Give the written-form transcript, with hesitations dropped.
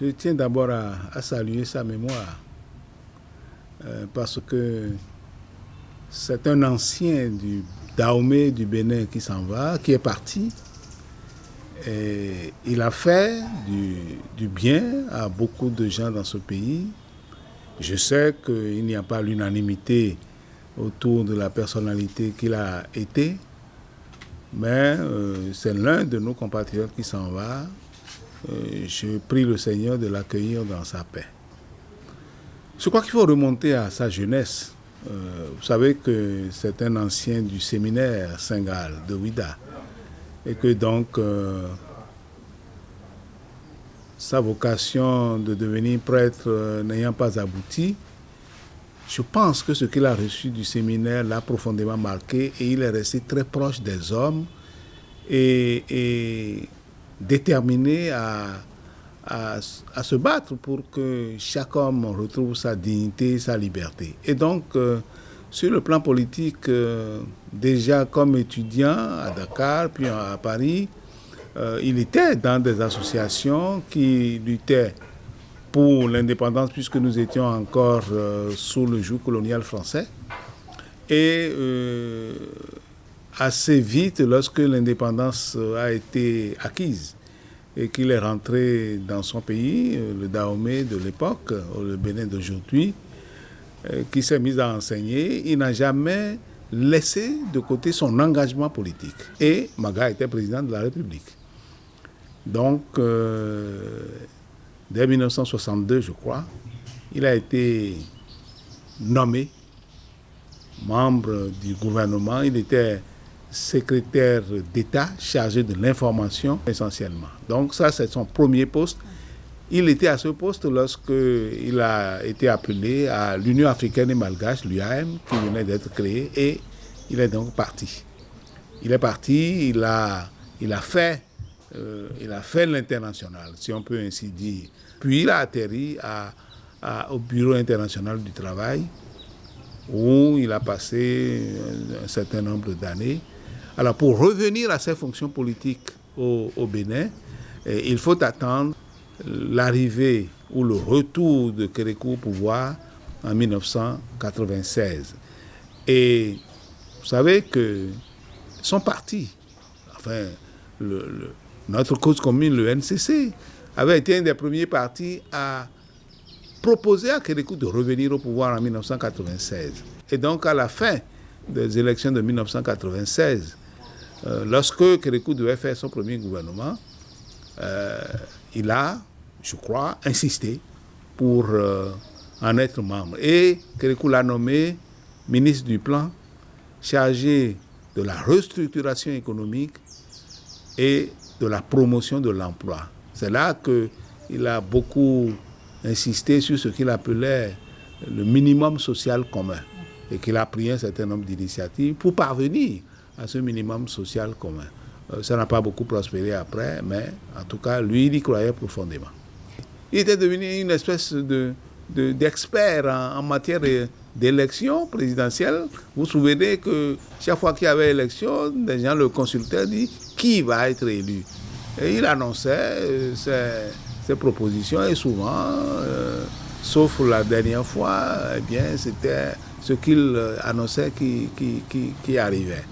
Je tiens d'abord à saluer sa mémoire parce que c'est un ancien du Dahomey du Bénin qui s'en va, qui est parti. Et il a fait du bien à beaucoup de gens dans ce pays. Je sais qu'il n'y a pas l'unanimité autour de la personnalité qu'il a été, mais c'est l'un de nos compatriotes qui s'en va. Je prie le Seigneur de l'accueillir dans sa paix. Je crois qu'il faut remonter à sa jeunesse. Vous savez que c'est un ancien du séminaire Saint-Gall de Ouidah et que donc sa vocation de devenir prêtre n'ayant pas abouti, je pense que ce qu'il a reçu du séminaire l'a profondément marqué et il est resté très proche des hommes et déterminé à se battre pour que chaque homme retrouve sa dignité, sa liberté. Et donc, sur le plan politique, déjà comme étudiant à Dakar, puis à Paris, il était dans des associations qui luttaient pour l'indépendance, puisque nous étions encore sous le joug colonial français. Et assez vite, lorsque l'indépendance a été acquise et qu'il est rentré dans son pays, le Dahomey de l'époque, le Bénin d'aujourd'hui, qui s'est mis à enseigner, il n'a jamais laissé de côté son engagement politique. Et Maga était président de la République. Donc, dès 1962, je crois, il a été nommé membre du gouvernement. Il était secrétaire d'État chargé de l'information essentiellement. Donc ça, c'est son premier poste. Il était à ce poste lorsqu'il a été appelé à l'Union africaine et malgache, l'UAM, qui venait d'être créée, et il est donc parti. Il est parti, il a fait l'international, si on peut ainsi dire. Puis il a atterri au Bureau international du travail, où il a passé un certain nombre d'années. Alors, pour revenir à ses fonctions politiques au Bénin, il faut attendre l'arrivée ou le retour de Kérékou au pouvoir en 1996. Et vous savez que son parti, enfin, notre cause commune, le NCC, avait été un des premiers partis à proposer à Kérékou de revenir au pouvoir en 1996. Et donc, à la fin des élections de 1996, lorsque Kérékou devait faire son premier gouvernement, il a, je crois, insisté pour en être membre. Et Kérékou l'a nommé ministre du Plan, chargé de la restructuration économique et de la promotion de l'emploi. C'est là qu'il a beaucoup insisté sur ce qu'il appelait le minimum social commun et qu'il a pris un certain nombre d'initiatives pour parvenir à ce minimum social commun. Ça n'a pas beaucoup prospéré après, mais en tout cas, lui, il y croyait profondément. Il était devenu une espèce d'expert en matière d'élection présidentielle. Vous vous souvenez que chaque fois qu'il y avait élection, des gens le consultaient, disaient qui va être élu. Et il annonçait ses propositions et souvent, sauf la dernière fois, eh bien, c'était ce qu'il annonçait qui arrivait.